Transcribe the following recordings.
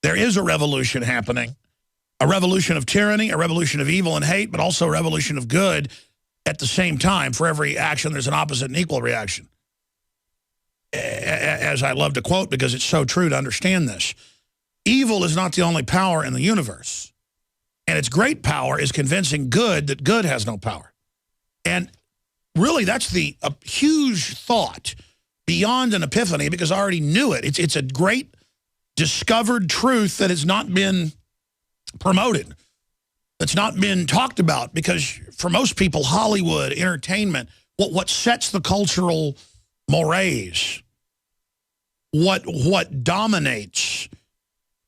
There is a revolution happening, a revolution of tyranny, a revolution of evil and hate, but also a revolution of good at the same time. For every action, there's an opposite and equal reaction. As I love to quote, because it's so true to understand this, evil is not the only power in the universe. And its great power is convincing good that good has no power. And really, that's a huge thought beyond an epiphany, because I already knew it. It's a great discovered truth that has not been promoted, that's not been talked about, because for most people, Hollywood, entertainment, what sets the cultural mores, what dominates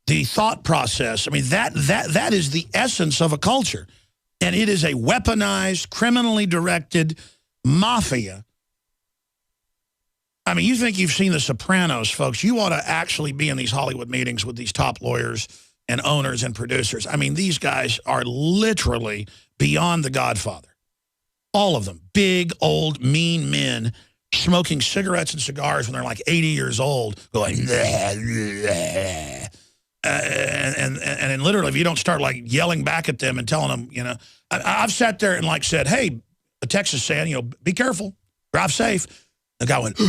the thought process, I mean, that is the essence of a culture. And it is a weaponized, criminally directed mafia. I mean, you think you've seen The Sopranos, folks. You ought to actually be in these Hollywood meetings with these top lawyers and owners and producers. I mean, these guys are literally beyond the Godfather. All of them. Big, old, mean men smoking cigarettes and cigars when they're like 80 years old, going, bleh, bleh. And literally, if you don't start like yelling back at them and telling them, you know, I've sat there and like said, hey, a Texas saying, you know, be careful, drive safe. The guy went,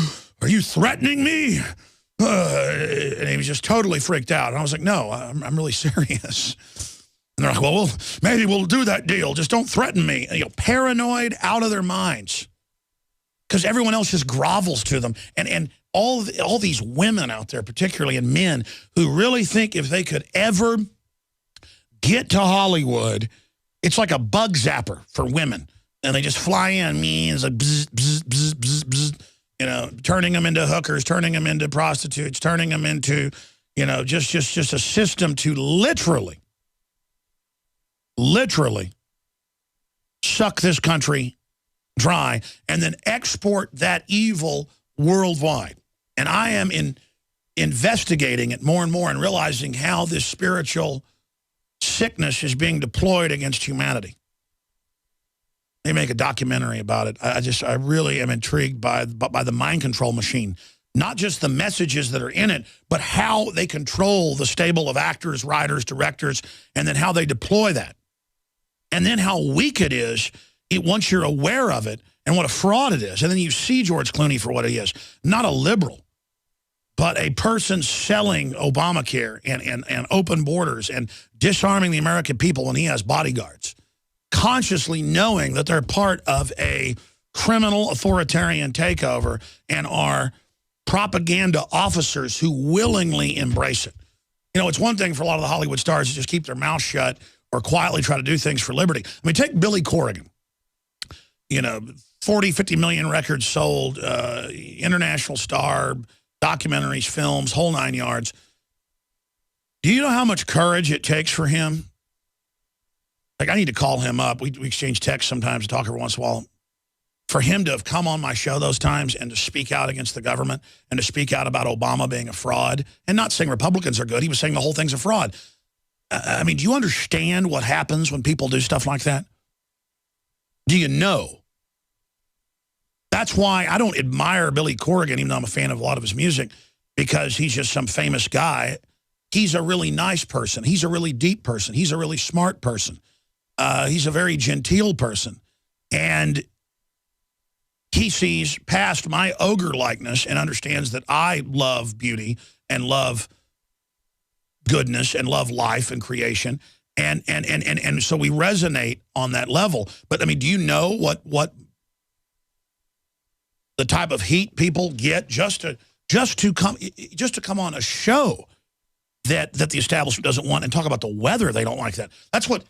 are you threatening me? And he was just totally freaked out. And I was like, no, I'm really serious. And they're like, well, maybe we'll do that deal. Just don't threaten me. And, you know, paranoid, out of their minds. Because everyone else just grovels to them. And all these women out there, particularly, and men, who really think if they could ever get to Hollywood, it's like a bug zapper for women. And they just fly in, means like bzz, bzz, bzz, bzz, bzz, you know, turning them into hookers, turning them into prostitutes, turning them into, you know, just a system to literally suck this country dry and then export that evil worldwide. And I am investigating it more and more and realizing how this spiritual sickness is being deployed against humanity. They make a documentary about it. I really am intrigued by the mind control machine. Not just the messages that are in it, but how they control the stable of actors, writers, directors, and then how they deploy that. And then how weak it is once you're aware of it and what a fraud it is. And then you see George Clooney for what he is. Not a liberal, but a person selling Obamacare and open borders and disarming the American people when he has bodyguards, consciously knowing that they're part of a criminal authoritarian takeover and are propaganda officers who willingly embrace it. You know, it's one thing for a lot of the Hollywood stars to just keep their mouth shut or quietly try to do things for liberty. I mean, take Billy Corrigan. You know, 40, 50 million records sold, international star, documentaries, films, whole nine yards. Do you know how much courage it takes for him? Like, I need to call him up. We exchange texts sometimes and talk every once in a while. For him to have come on my show those times and to speak out against the government and to speak out about Obama being a fraud, and not saying Republicans are good. He was saying the whole thing's a fraud. I mean, do you understand what happens when people do stuff like that? Do you know? That's why I don't admire Billy Corrigan, even though I'm a fan of a lot of his music, because he's just some famous guy. He's a really nice person. He's a really deep person. He's a really smart person. He's a very genteel person. And he sees past my ogre likeness and understands that I love beauty and love goodness and love life and creation. And so we resonate on that level. But I mean, do you know what the type of heat people get just to come on a show that the establishment doesn't want and talk about the weather? They don't like that. That's what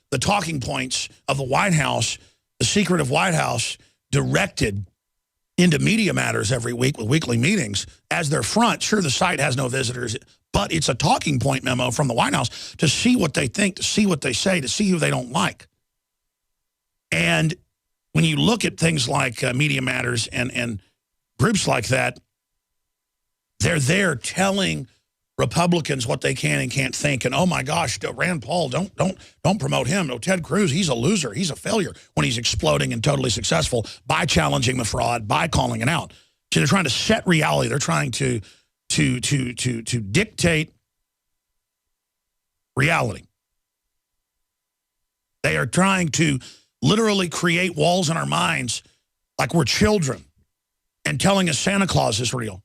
the talking points of the White House, the secret of White House, directed into Media Matters every week with weekly meetings as their front. Sure, the site has no visitors, but it's a talking point memo from the White House to see what they think, to see what they say, to see who they don't like. And when you look at things like Media Matters and groups like that, they're there telling Republicans what they can and can't think. And, oh, my gosh, Rand Paul, don't promote him. No, Ted Cruz, he's a loser. He's a failure when he's exploding and totally successful by challenging the fraud, by calling it out. So they're trying to set reality. They're trying to dictate reality. They are trying to literally create walls in our minds like we're children and telling us Santa Claus is real.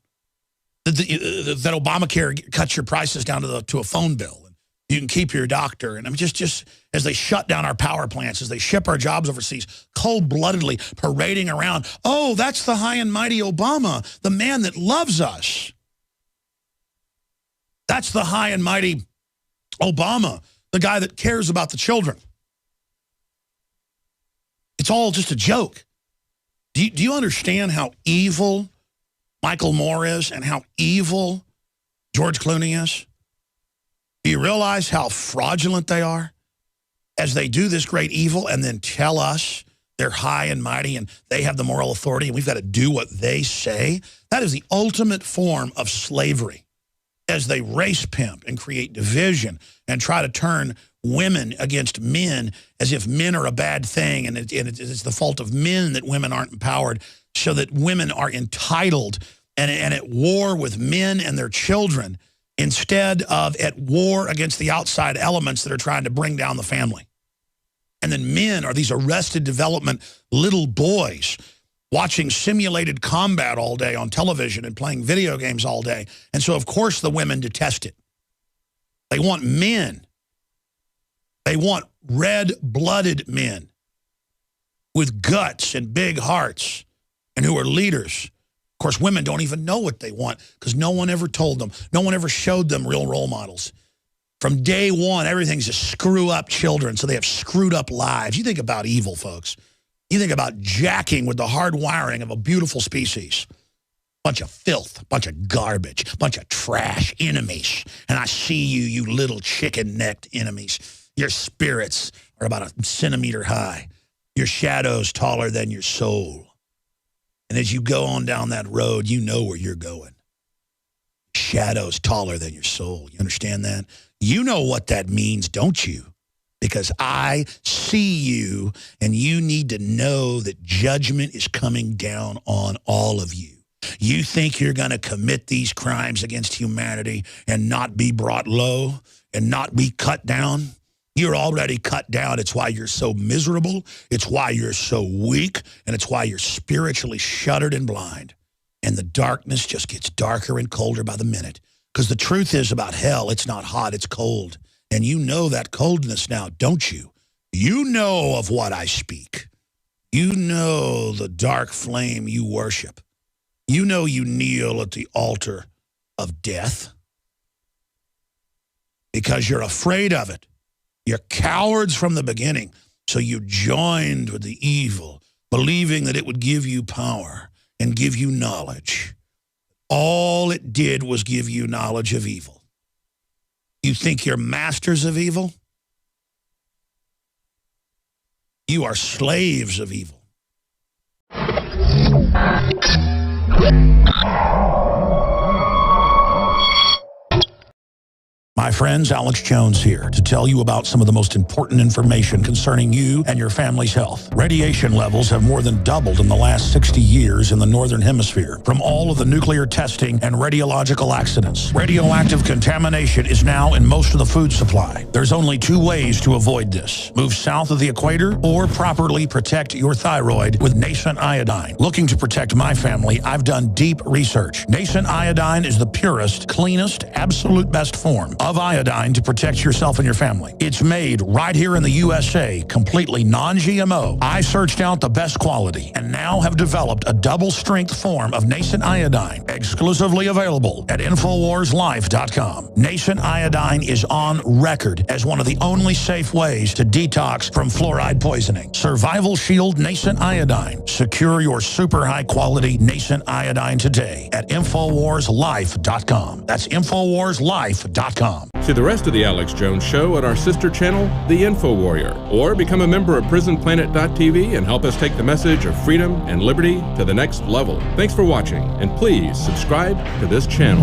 That Obamacare cuts your prices down to a phone bill. And you can keep your doctor. And I mean, just as they shut down our power plants, as they ship our jobs overseas, cold-bloodedly parading around, oh, that's the high and mighty Obama, the man that loves us. That's the high and mighty Obama, the guy that cares about the children. It's all just a joke. Do you understand how evil Michael Moore is and how evil George Clooney is? Do you realize how fraudulent they are as they do this great evil and then tell us they're high and mighty and they have the moral authority and we've got to do what they say? That is the ultimate form of slavery, as they race pimp and create division and try to turn women against men as if men are a bad thing and it's the fault of men that women aren't empowered, so that women are entitled and at war with men and their children instead of at war against the outside elements that are trying to bring down the family. And then men are these arrested development little boys watching simulated combat all day on television and playing video games all day. And so, of course, the women detest it. They want men. They want red-blooded men with guts and big hearts and who are leaders. Of course, women don't even know what they want because no one ever told them. No one ever showed them real role models. From day one, everything's just screw up children, so they have screwed up lives. You think about evil, folks. You think about jacking with the hard wiring of a beautiful species. Bunch of filth, bunch of garbage, bunch of trash enemies. And I see you, you little chicken-necked enemies. Your spirits are about a centimeter high. Your shadow's taller than your soul. And as you go on down that road, you know where you're going. Shadow's taller than your soul. You understand that? You know what that means, don't you? Because I see you, and you need to know that judgment is coming down on all of you. You think you're going to commit these crimes against humanity and not be brought low and not be cut down? You're already cut down. It's why you're so miserable. It's why you're so weak. And it's why you're spiritually shuttered and blind. And the darkness just gets darker and colder by the minute. Because the truth is about hell, it's not hot, it's cold. And you know that coldness now, don't you? You know of what I speak. You know the dark flame you worship. You know you kneel at the altar of death. Because you're afraid of it. You're cowards from the beginning, so you joined with the evil, believing that it would give you power and give you knowledge. All it did was give you knowledge of evil. You think you're masters of evil? You are slaves of evil. My friends, Alex Jones here to tell you about some of the most important information concerning you and your family's health. Radiation levels have more than doubled in the last 60 years in the Northern Hemisphere from all of the nuclear testing and radiological accidents. Radioactive contamination is now in most of the food supply. There's only two ways to avoid this. Move south of the equator or properly protect your thyroid with nascent iodine. Looking to protect my family, I've done deep research. Nascent iodine is the purest, cleanest, absolute best form of iodine to protect yourself and your family. It's made right here in the USA, completely non-GMO. I searched out the best quality and now have developed a double-strength form of nascent iodine, exclusively available at InfoWarsLife.com. Nascent iodine is on record as one of the only safe ways to detox from fluoride poisoning. Survival Shield Nascent Iodine. Secure your super high-quality nascent iodine today at InfoWarsLife.com. That's InfoWarsLife.com. See the rest of the Alex Jones Show at our sister channel, The Info Warrior, or become a member of PrisonPlanet.tv and help us take the message of freedom and liberty to the next level. Thanks for watching, and please subscribe to this channel.